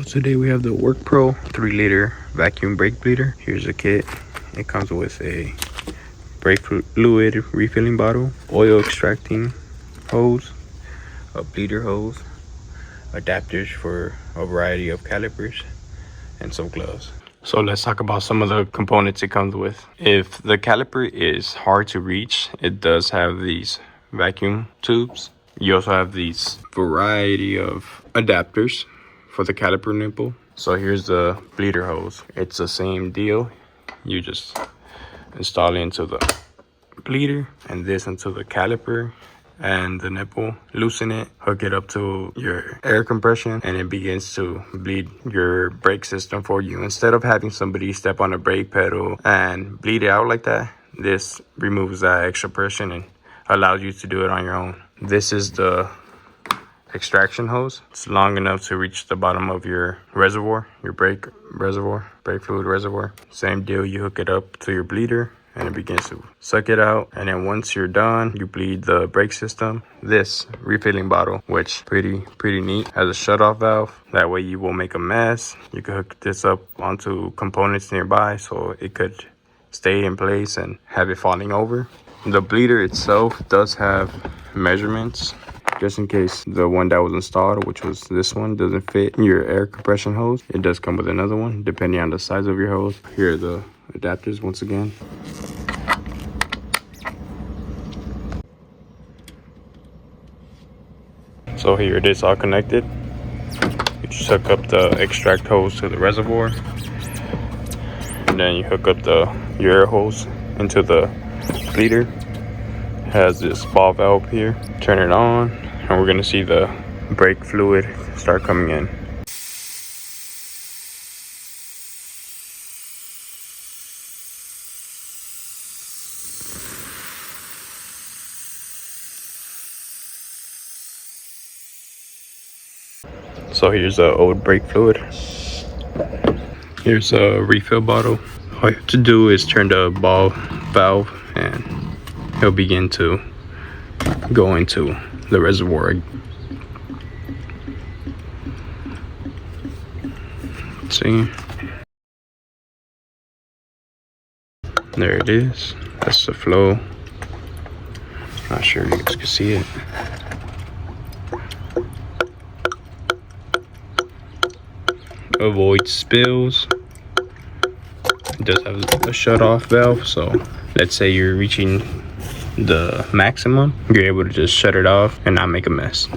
Today we have the WORKPRO 3-liter vacuum brake bleeder. Here's a kit. It comes with a brake fluid refilling bottle, oil extracting hose, a bleeder hose, adapters for a variety of calipers, and some gloves. So let's talk about some of the components it comes with. If the caliper is hard to reach, it does have these vacuum tubes. You also have these variety of adapters for the caliper nipple. So here's the bleeder hose. It's the same deal. You just install it into the bleeder and this into the caliper and the nipple, loosen it, hook it up to your air compression, and it begins to bleed your brake system for you. Instead of having somebody step on the brake pedal and bleed it out like that, this removes that extra pressure and allows you to do it on your own. This is the extraction hose. It's long enough to reach the bottom of your reservoir, your brake fluid reservoir. Same deal, you hook it up to your bleeder and it begins to suck it out. And then once you're done, you bleed the brake system. This refilling bottle, which pretty neat, has a shut-off valve. That way you won't make a mess. You can hook this up onto components nearby so it could stay in place and have it falling over. The bleeder itself does have measurements, just in case the one that was installed, which was this one, doesn't fit your air compression hose. It does come with another one depending on the size of your hose. Here are the adapters once again. So here it is all connected. You just hook up the extract hose to the reservoir, and then you hook up your air hose into the bleeder. It has this ball valve here. Turn it on and we're gonna see the brake fluid start coming in. So here's the old brake fluid. Here's a refill bottle. All you have to do is turn the ball valve and it'll begin to go into the reservoir. See? There it is. That's the flow. Not sure you guys can see it. Avoid spills. It does have a shut-off valve, so let's say you're reaching the maximum, you're able to just shut it off and not make a mess.